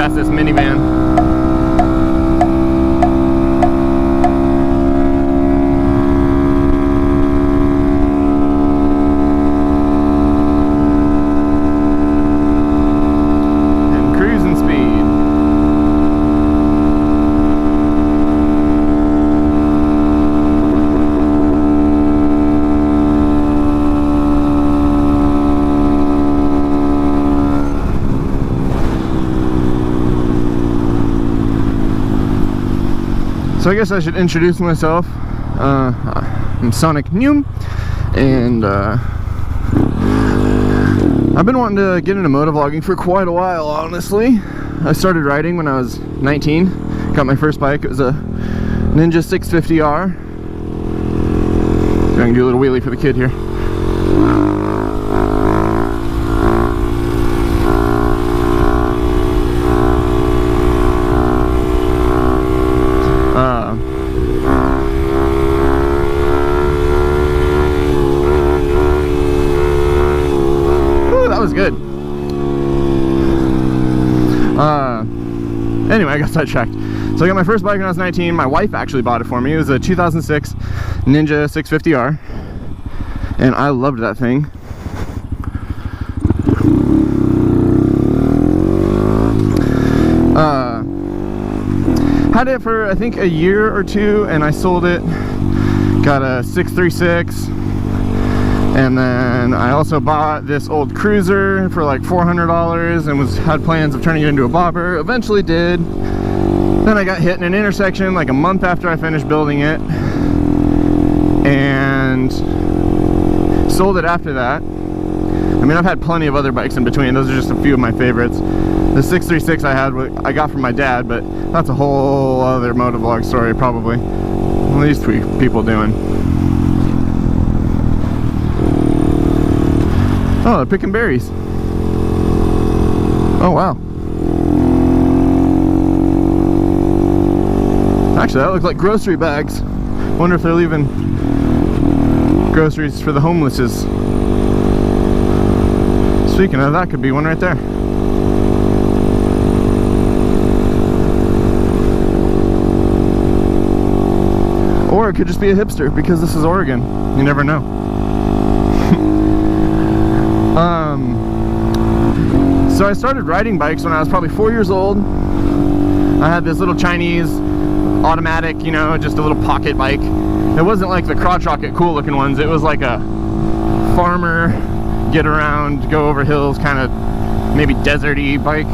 past this minivan. So I guess I should introduce myself. I'm Sonic Noom, and I've been wanting to get into motovlogging for quite a while, honestly. I started riding when I was 19. Got my first bike. It was a Ninja 650R. I can do a little wheelie for the kid here. Was good. Anyway, I got sidetracked. So I got my first bike when I was 19. My wife actually bought it for me. It was a 2006 Ninja 650R, and I loved that thing. Had it for I think a year or two, and I sold it. Got a 636. And then I also bought this old cruiser for like $400 and had plans of turning it into a bobber. Eventually did. Then I got hit in an intersection like a month after I finished building it, and sold it after that. I mean, I've had plenty of other bikes in between. Those are just a few of my favorites. The 636 I got from my dad, but that's a whole other motovlog story probably. What are these three people doing? Oh, they're picking berries. Oh, wow. Actually, that looks like grocery bags. Wonder if they're leaving groceries for the homelesses. Speaking of, that could be one right there. Or it could just be a hipster, because this is Oregon. You never know. So I started riding bikes when I was probably 4 years old. I had this little Chinese automatic, you know, just a little pocket bike. It wasn't like the crotch rocket cool looking ones. It was like a farmer, get around, go over hills, kind of maybe deserty bike.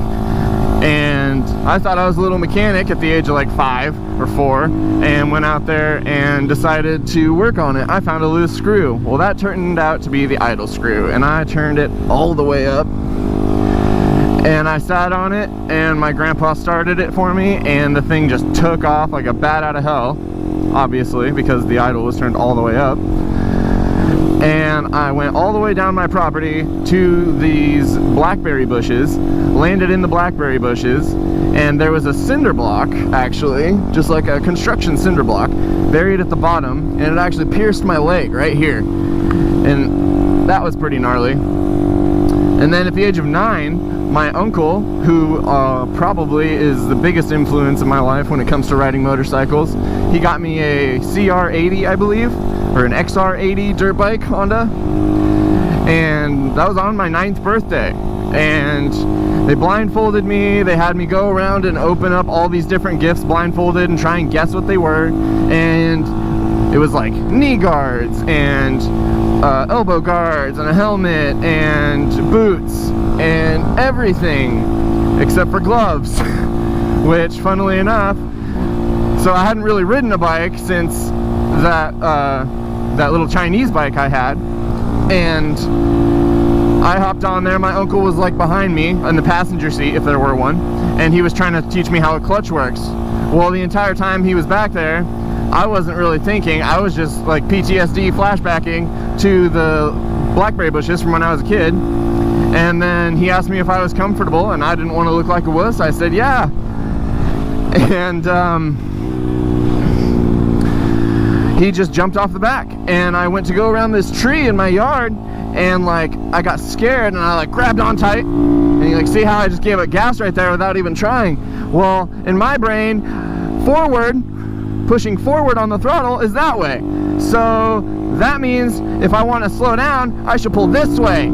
And I thought I was a little mechanic at the age of like 5 or 4, and went out there and decided to work on it. I found a loose screw. Well, that turned out to be the idle screw, and I turned it all the way up, and I sat on it, and my grandpa started it for me, and the thing just took off like a bat out of hell, obviously, because the idle was turned all the way up. And I went all the way down my property to these blackberry bushes, landed in the blackberry bushes, and there was a cinder block, actually, just like a construction cinder block, buried at the bottom, and it actually pierced my leg right here. And that was pretty gnarly. And then at the age of 9, my uncle, who probably is the biggest influence in my life when it comes to riding motorcycles, he got me a CR80, I believe, or an XR80 dirt bike Honda, and that was on my 9th birthday. And they blindfolded me. They had me go around and open up all these different gifts blindfolded and try and guess what they were. And it was like knee guards and elbow guards and a helmet and boots and everything except for gloves. Which, funnily enough, so I hadn't really ridden a bike since that little Chinese bike I had, and I hopped on there. My uncle was like behind me in the passenger seat, if there were one, and he was trying to teach me how a clutch works. Well, the entire time he was back there, I wasn't really thinking. I was just like PTSD flashbacking to the blackberry bushes from when I was a kid. And then he asked me if I was comfortable, and I didn't want to look like a wuss. I said yeah. And he just jumped off the back, and I went to go around this tree in my yard, and like I got scared, and I like grabbed on tight, And you like, see how I just gave it gas right there without even trying? Well, in my brain, pushing forward on the throttle is that way. So that means if I want to slow down, I should pull this way.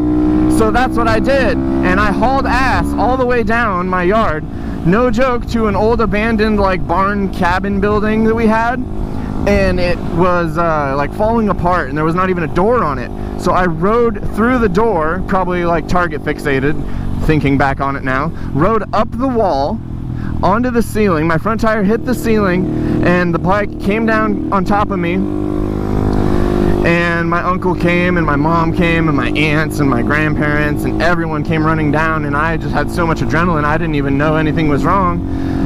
So that's what I did. And I hauled ass all the way down my yard, no joke, to an old abandoned like barn cabin building that we had. And it was like falling apart, and there was not even a door on it. So I rode through the door, probably like target fixated, thinking back on it now, rode up the wall onto the ceiling. My front tire hit the ceiling and the bike came down on top of me, and my uncle came and my mom came and my aunts and my grandparents and everyone came running down, and I just had so much adrenaline I didn't even know anything was wrong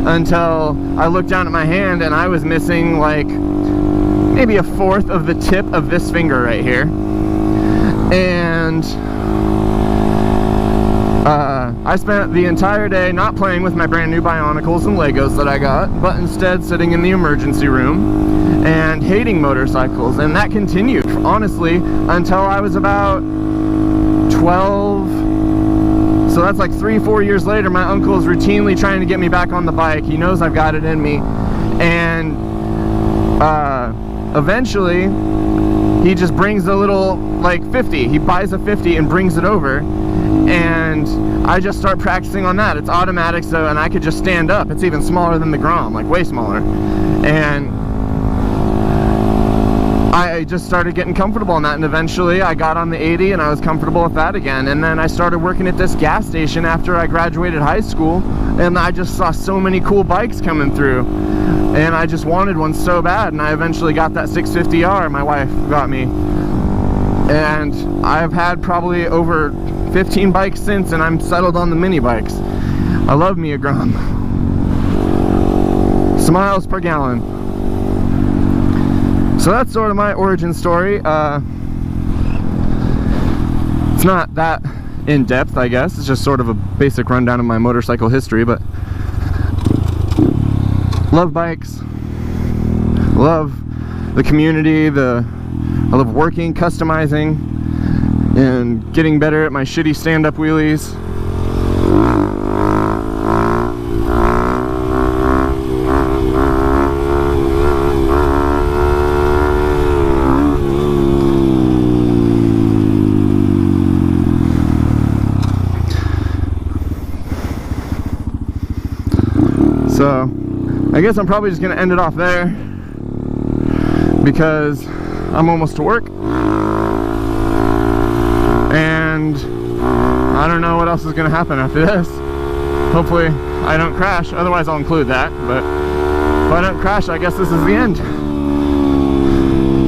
until I looked down at my hand and I was missing like maybe a fourth of the tip of this finger right here. And I spent the entire day not playing with my brand new Bionicles and Legos that I got, but instead sitting in the emergency room and hating motorcycles. And that continued, honestly, until I was about 12. So that's like 3-4 years later. My uncle is routinely trying to get me back on the bike. He knows I've got it in me. And eventually he just brings a little like 50. He buys a 50 and brings it over, and I just start practicing on that. It's automatic, so, and I could just stand up. It's even smaller than the Grom, like way smaller. And I just started getting comfortable on that, and eventually I got on the 80 and I was comfortable with that again. And then I started working at this gas station after I graduated high school, and I just saw so many cool bikes coming through, and I just wanted one so bad, and I eventually got that 650R my wife got me. And I've had probably over 15 bikes since, and I'm settled on the mini bikes. I love me a Grom. Miles per gallon. So that's sort of my origin story. It's not that in-depth, I guess. It's just sort of a basic rundown of my motorcycle history, but love bikes, love the community, I love working, customizing, and getting better at my shitty stand-up wheelies. So I guess I'm probably just gonna end it off there because I'm almost to work and I don't know what else is gonna happen after this. Hopefully I don't crash, otherwise I'll include that, but if I don't crash, I guess this is the end.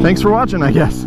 Thanks for watching, I guess.